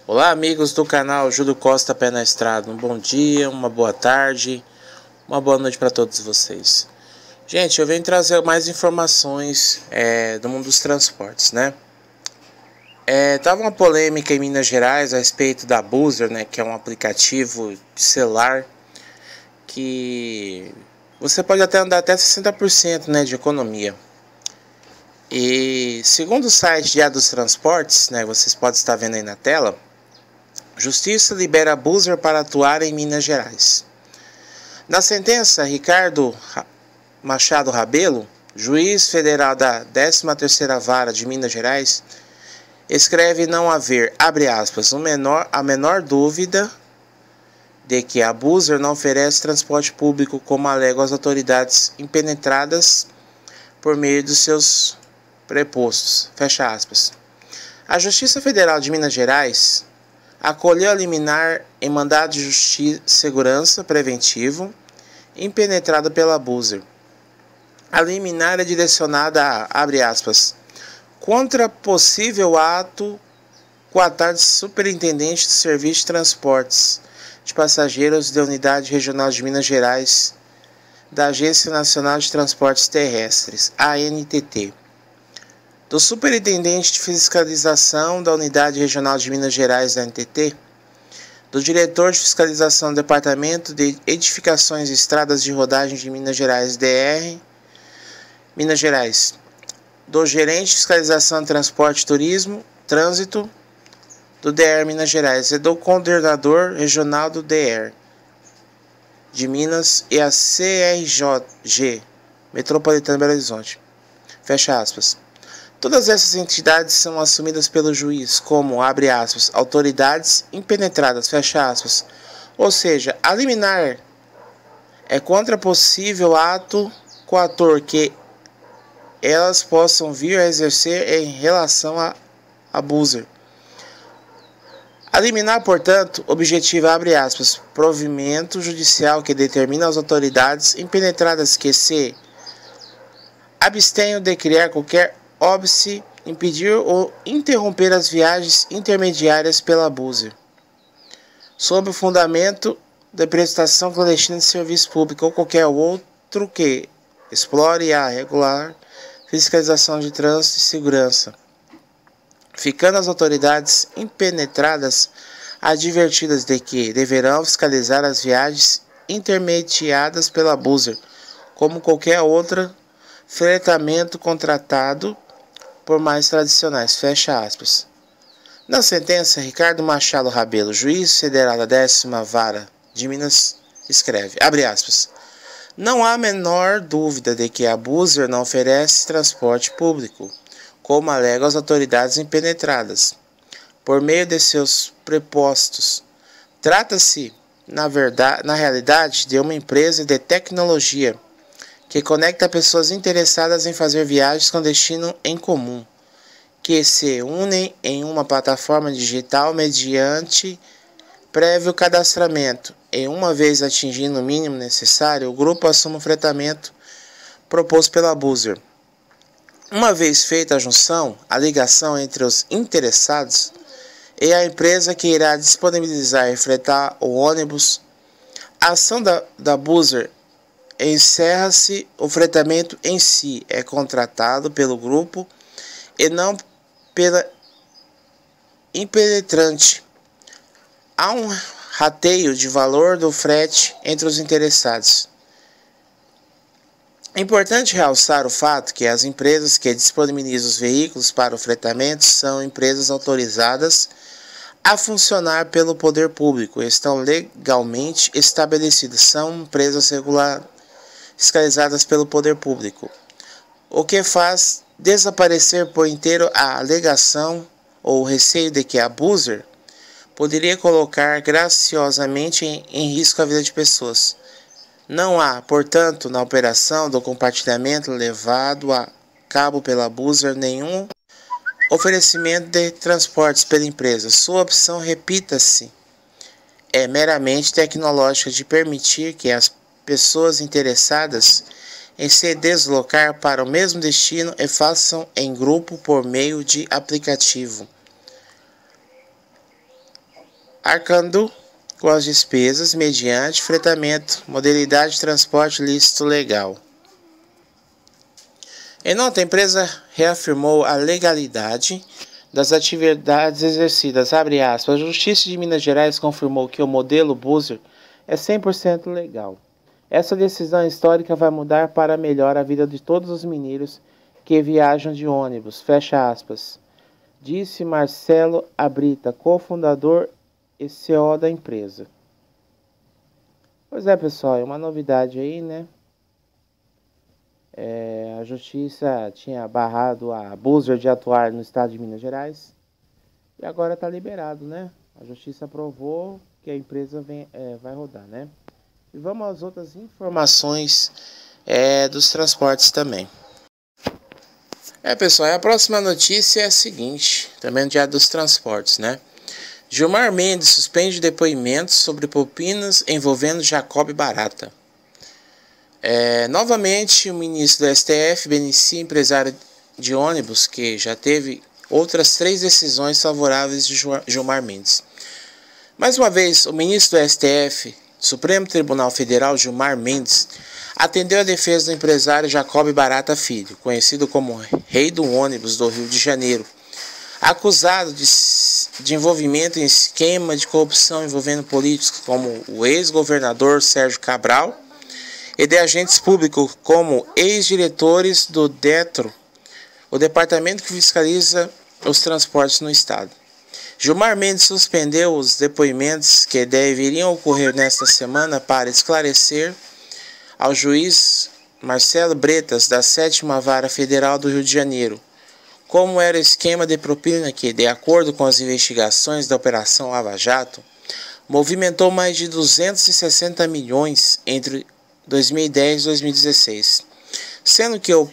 Olá, amigos do canal Júlio Costa Pé na Estrada. Um bom dia, uma boa tarde, uma boa noite para todos vocês. Gente, eu venho trazer mais informações do mundo dos transportes, né? Tava uma polêmica em Minas Gerais a respeito da Buzer, né? Que é um aplicativo de celular que você pode até andar até 60%, né, de economia. E segundo o site Diário dos Transportes, né, vocês podem estar vendo aí na tela, Justiça libera Buzer para atuar em Minas Gerais. Na sentença, Ricardo Machado Rabelo, juiz federal da 13ª Vara de Minas Gerais, escreve não haver, abre aspas, a menor dúvida de que a Buzer não oferece transporte público como alegam as autoridades impenetradas por meio dos seus prepostos, fecha aspas. A Justiça Federal de Minas Gerais acolheu a liminar em mandado de segurança preventivo impenetrada pela Buzer. A liminar é direcionada a, abre aspas, contra possível ato coatar de superintendente de serviço de transportes de passageiros da Unidade Regional de Minas Gerais da Agência Nacional de Transportes Terrestres, ANTT, do Superintendente de Fiscalização da Unidade Regional de Minas Gerais da ANTT, do Diretor de Fiscalização do Departamento de Edificações e Estradas de Rodagem de Minas Gerais, DR, Minas Gerais, do Gerente de Fiscalização de Transporte e Turismo, Trânsito, do DR Minas Gerais e do Coordenador Regional do DR de Minas e a CRJ Metropolitana de Belo Horizonte. Fecha aspas. Todas essas entidades são assumidas pelo juiz como, abre aspas, autoridades impenetradas, fecha aspas. Ou seja, a liminar é contra possível ato coator que elas possam vir a exercer em relação a Buzer. A liminar, portanto, objetiva, abre aspas, provimento judicial que determina às autoridades impenetradas que se abstenham de criar qualquer óbice, impedir ou interromper as viagens intermediárias pela Buzer, sob o fundamento da prestação clandestina de serviço público ou qualquer outro que explore a regular fiscalização de trânsito e segurança, ficando as autoridades impenetradas advertidas de que deverão fiscalizar as viagens intermediadas pela Buzer, como qualquer outro fretamento contratado por mais tradicionais, fecha aspas. Na sentença, Ricardo Machado Rabelo, juiz federal da 10ª Vara de Minas, escreve, abre aspas, não há a menor dúvida de que a Buzer não oferece transporte público, como alegam as autoridades impenetradas, por meio de seus prepostos. Trata-se, na realidade, de uma empresa de tecnologia que conecta pessoas interessadas em fazer viagens com destino em comum, que se unem em uma plataforma digital mediante prévio cadastramento, e uma vez atingindo o mínimo necessário, o grupo assume o fretamento proposto pela Buzer. Uma vez feita a junção, a ligação entre os interessados e a empresa que irá disponibilizar e fretar o ônibus, a ação da Buzer encerra-se, o fretamento em si é contratado pelo grupo e não pela impenetrante. Há um rateio de valor do frete entre os interessados. É importante realçar o fato que as empresas que disponibilizam os veículos para o fretamento são empresas autorizadas a funcionar pelo poder público e estão legalmente estabelecidas. São empresas fiscalizadas pelo poder público, o que faz desaparecer por inteiro a alegação ou receio de que a Buzer poderia colocar graciosamente em risco a vida de pessoas. Não há, portanto, na operação do compartilhamento levado a cabo pela Buzer nenhum oferecimento de transportes pela empresa. Sua opção, repita-se, é meramente tecnológica de permitir que as pessoas interessadas em se deslocar para o mesmo destino e façam em grupo por meio de aplicativo. arcando com as despesas mediante fretamento, modalidade de transporte lícito legal. Em nota, a empresa reafirmou a legalidade das atividades exercidas. Abre aspas, a Justiça de Minas Gerais confirmou que o modelo Buser é 100% legal. Essa decisão histórica vai mudar para melhor a vida de todos os mineiros que viajam de ônibus. Fecha aspas. Disse Marcelo Abrita, cofundador e CEO da empresa. Pois é, pessoal, é uma novidade aí, né? A Justiça tinha barrado a Buser de atuar no estado de Minas Gerais e agora está liberado, né? A Justiça aprovou que a empresa vai rodar, né? E vamos às outras informações dos transportes também. Pessoal, a próxima notícia é a seguinte, também no Diário dos Transportes, né? Gilmar Mendes suspende depoimentos sobre propinas envolvendo Jacob Barata. Novamente, o ministro do STF beneficia empresário de ônibus que já teve outras 3 decisões favoráveis de Gilmar Mendes. Mais uma vez, o ministro do STF, Supremo Tribunal Federal, Gilmar Mendes, atendeu a defesa do empresário Jacob Barata Filho, conhecido como Rei do Ônibus do Rio de Janeiro, acusado de envolvimento em esquema de corrupção envolvendo políticos como o ex-governador Sérgio Cabral e de agentes públicos como ex-diretores do DETRO, o departamento que fiscaliza os transportes no estado. Gilmar Mendes suspendeu os depoimentos que deveriam ocorrer nesta semana para esclarecer ao juiz Marcelo Bretas, da 7ª Vara Federal do Rio de Janeiro, como era o esquema de propina que, de acordo com as investigações da Operação Lava Jato, movimentou mais de 260 milhões entre 2010 e 2016, sendo que o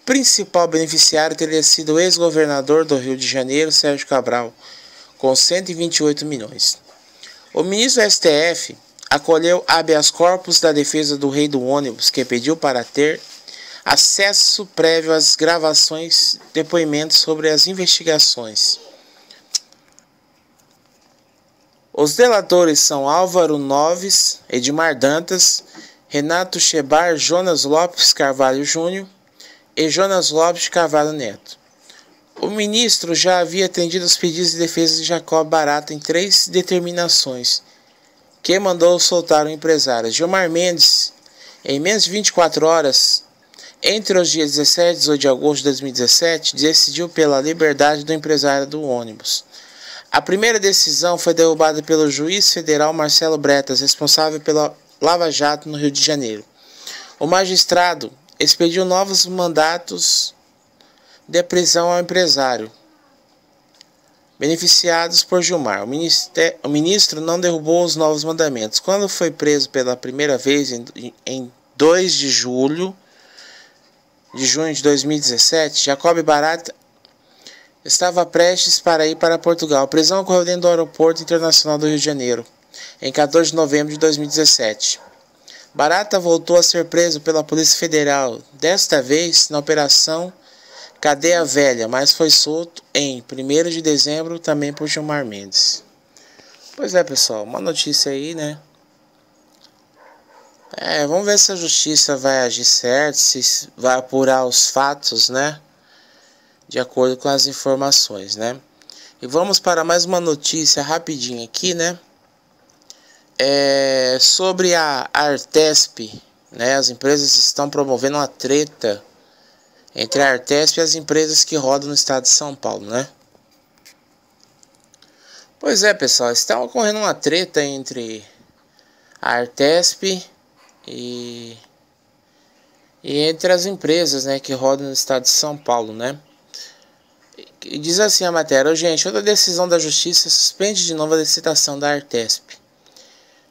principal beneficiário teria sido o ex-governador do Rio de Janeiro, Sérgio Cabral, com 128 milhões. O ministro do STF acolheu habeas corpus da defesa do Rei do Ônibus, que pediu para ter acesso prévio às gravações, depoimentos sobre as investigações. Os delatores são Álvaro Noves, Edmar Dantas, Renato Chebar, Jonas Lopes Carvalho Júnior e Jonas Lopes de Carvalho Neto. O ministro já havia atendido os pedidos de defesa de Jacob Barata em 3 determinações, que mandou soltar o empresário. Gilmar Mendes, em menos de 24 horas, entre os dias 17 e 18 de agosto de 2017, decidiu pela liberdade do empresário do ônibus. A primeira decisão foi derrubada pelo juiz federal Marcelo Bretas, responsável pela Lava Jato no Rio de Janeiro. O magistrado expediu novos mandatos de prisão ao empresário, beneficiados por Gilmar. O ministro não derrubou os novos mandamentos. Quando foi preso pela primeira vez em 2 de junho de 2017, Jacob Barata estava prestes para ir para Portugal. A prisão ocorreu dentro do Aeroporto Internacional do Rio de Janeiro, em 14 de novembro de 2017. Barata voltou a ser preso pela Polícia Federal, desta vez na Operação Cadeia Velha, mas foi solto em 1º de dezembro também por Gilmar Mendes. Pois é, pessoal, uma notícia aí, né? Vamos ver se a justiça vai agir certo, se vai apurar os fatos, né? De acordo com as informações, né? E vamos para mais uma notícia rapidinho aqui, né? Sobre a Artesp, né? As empresas estão promovendo uma treta entre a Artesp e as empresas que rodam no estado de São Paulo, né? Pois é, pessoal, está ocorrendo uma treta entre a Artesp e entre as empresas, né, que rodam no estado de São Paulo, né? E diz assim a matéria: gente, outra decisão da justiça suspende de novo a licitação da Artesp.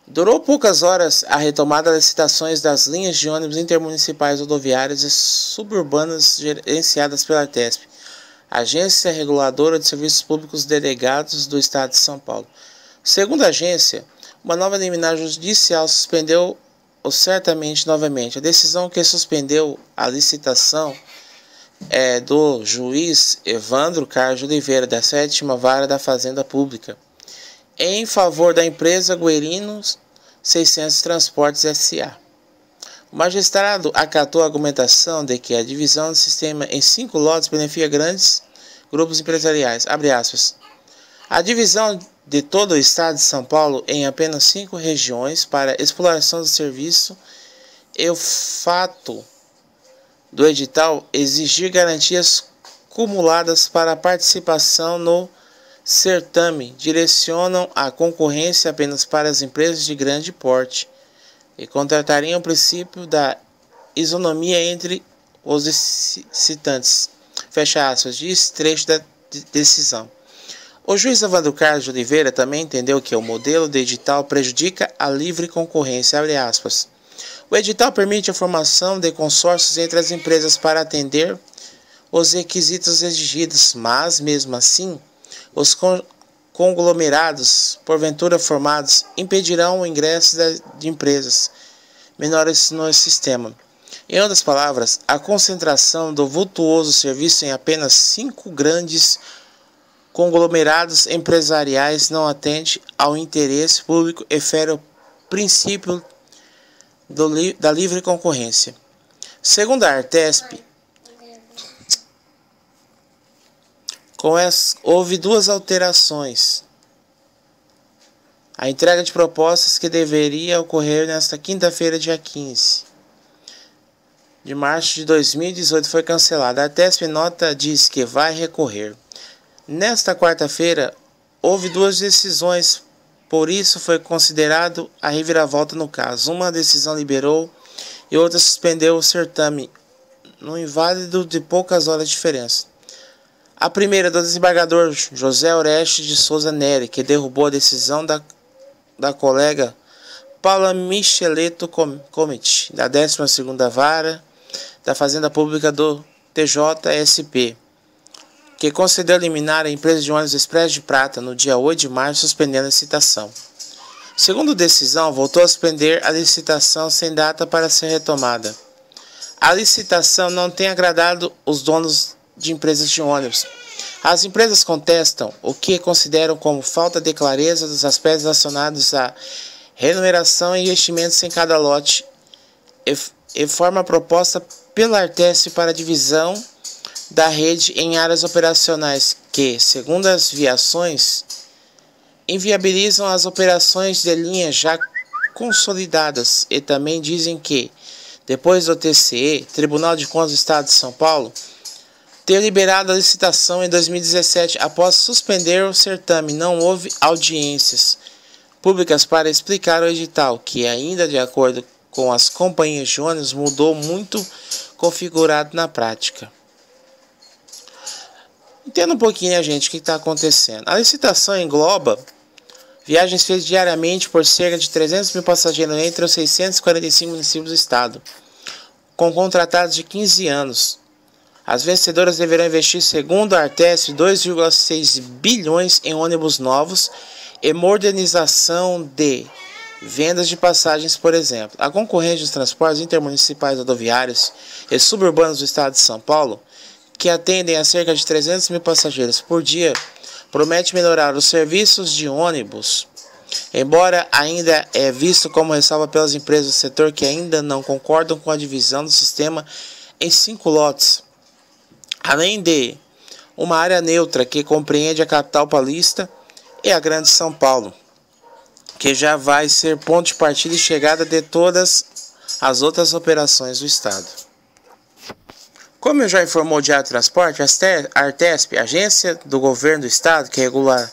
Durou poucas horas a retomada das licitações das linhas de ônibus intermunicipais rodoviárias e suburbanas gerenciadas pela Artesp, Agência Reguladora de Serviços Públicos Delegados do Estado de São Paulo. Segundo a agência, uma nova liminar judicial suspendeu certamente novamente. A decisão que suspendeu a licitação é do juiz Evandro Carlos de Oliveira, da 7ª Vara da Fazenda Pública, em favor da empresa Guerinos 600 Transportes S.A. O magistrado acatou a argumentação de que a divisão do sistema em 5 lotes beneficia grandes grupos empresariais. Abre aspas. A divisão de todo o estado de São Paulo em apenas 5 regiões para exploração do serviço e o fato do edital exigir garantias cumuladas para a participação no certame direcionam a concorrência apenas para as empresas de grande porte e contratariam o princípio da isonomia entre os licitantes. Fecha aspas, diz trecho da decisão. O juiz Evandro Carlos de Oliveira também entendeu que o modelo de edital prejudica a livre concorrência. Abre aspas. O edital permite a formação de consórcios entre as empresas para atender os requisitos exigidos, mas, mesmo assim, os conglomerados, porventura formados, impedirão o ingresso de empresas menores no sistema. Em outras palavras, a concentração do vultuoso serviço em apenas 5 grandes conglomerados empresariais não atende ao interesse público e fere o princípio da livre concorrência. Segundo a Artesp, houve 2 alterações. A entrega de propostas que deveria ocorrer nesta quinta-feira, dia 15 de março de 2018, foi cancelada. A Artesp nota diz que vai recorrer. Nesta quarta-feira, houve 2 decisões, por isso foi considerado a reviravolta no caso. Uma decisão liberou e outra suspendeu o certame, no inválido de poucas horas de diferença. A primeira do desembargador José Oreste de Souza Neri, que derrubou a decisão da colega Paula Micheleto Comit, da 12ª Vara da Fazenda Pública do TJSP, que concedeu liminar à empresa de ônibus Expresso de Prata no dia 8 de março, suspendendo a licitação. Segundo a decisão, voltou a suspender a licitação sem data para ser retomada. A licitação não tem agradado os donos de empresas de ônibus. As empresas contestam o que consideram como falta de clareza dos aspectos relacionados à remuneração e investimentos em cada lote e forma proposta pela Artesp para a divisão da rede em áreas operacionais que, segundo as viações, inviabilizam as operações de linha já consolidadas e também dizem que, depois do TCE, Tribunal de Contas do Estado de São Paulo, ter liberado a licitação em 2017 após suspender o certame, não houve audiências públicas para explicar o edital, que ainda de acordo com as companhias de ônibus mudou muito configurado na prática. Entenda um pouquinho, gente, o que está acontecendo. A licitação engloba viagens feitas diariamente por cerca de 300 mil passageiros entre os 645 municípios do estado, com contratados de 15 anos. As vencedoras deverão investir, segundo a Artesp, 2,6 bilhões em ônibus novos e modernização de vendas de passagens, por exemplo. A concorrência dos transportes intermunicipais rodoviários e suburbanos do estado de São Paulo, que atendem a cerca de 300 mil passageiros por dia, promete melhorar os serviços de ônibus, embora ainda é visto como ressalva pelas empresas do setor que ainda não concordam com a divisão do sistema em 5 lotes, além de uma área neutra que compreende a capital paulista e a Grande São Paulo, que já vai ser ponto de partida e chegada de todas as outras operações do estado. Como eu já informou o Diário do Transporte, a Artesp, agência do governo do estado que regula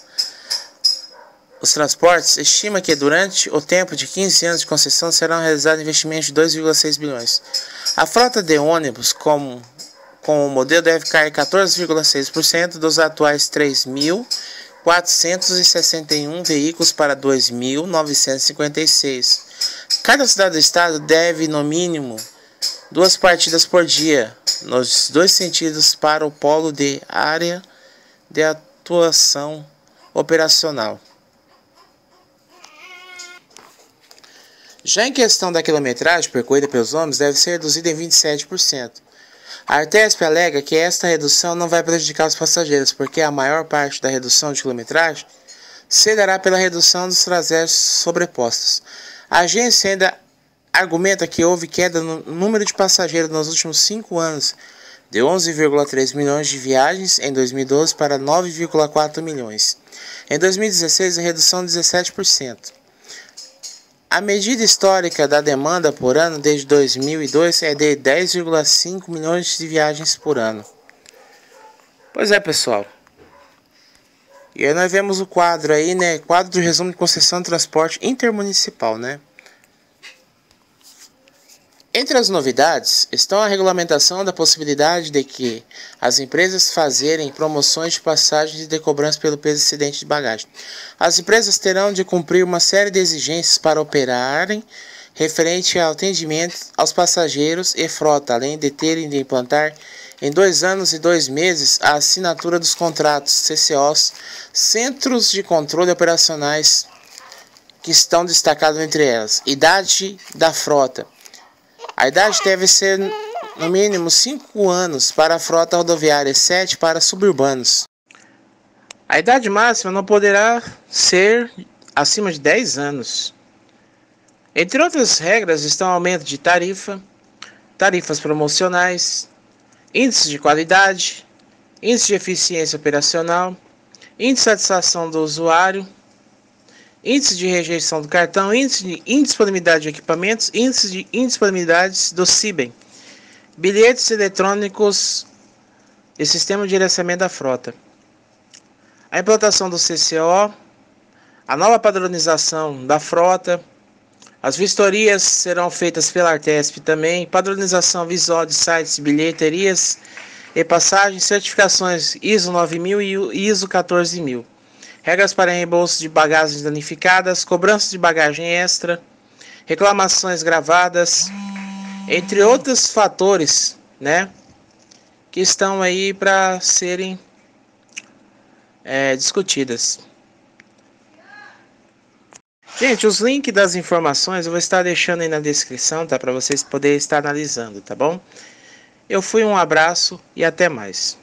os transportes, estima que durante o tempo de 15 anos de concessão serão realizados investimentos de 2,6 bilhões. A frota de ônibus com o modelo deve cair 14,6% dos atuais 3.461 veículos para 2.956. Cada cidade do estado deve, no mínimo, 2 partidas por dia, nos 2 sentidos para o polo de área de atuação operacional. Já em questão da quilometragem percorrida pelos ônibus, deve ser reduzida em 27%. A Artesp alega que esta redução não vai prejudicar os passageiros, porque a maior parte da redução de quilometragem se dará pela redução dos traseiros sobrepostos. A agência ainda argumenta que houve queda no número de passageiros nos últimos 5 anos, de 11,3 milhões de viagens em 2012 para 9,4 milhões. Em 2016, a redução de 17%. A medida histórica da demanda por ano desde 2002 é de 10,5 milhões de viagens por ano. Pois é, pessoal. E aí nós vemos o quadro aí, né? Quadro do resumo de concessão de transporte intermunicipal, né? Entre as novidades estão a regulamentação da possibilidade de que as empresas fazerem promoções de passagens de cobrança pelo peso excedente de bagagem. As empresas terão de cumprir uma série de exigências para operarem referente ao atendimento aos passageiros e frota, além de terem de implantar em 2 anos e 2 meses a assinatura dos contratos CCOs, Centros de Controle Operacionais, que estão destacados entre elas. Idade da frota. A idade deve ser no mínimo 5 anos para a frota rodoviária e 7 para suburbanos. A idade máxima não poderá ser acima de 10 anos. Entre outras regras estão aumento de tarifa, tarifas promocionais, índice de qualidade, índice de eficiência operacional, índice de satisfação do usuário, índice de rejeição do cartão, índice de indisponibilidade de equipamentos, índice de indisponibilidade do CIBEM, bilhetes eletrônicos e sistema de gerenciamento da frota. A implantação do CCO, a nova padronização da frota, as vistorias serão feitas pela Artesp também, padronização visual de sites, bilheterias e passagens, certificações ISO 9000 e ISO 14000. Regras para reembolso de bagagens danificadas, cobrança de bagagem extra, reclamações gravadas, entre outros fatores, né, que estão aí para serem discutidas. Gente, os links das informações eu vou estar deixando aí na descrição, tá, para vocês poderem estar analisando, tá bom? Um abraço e até mais.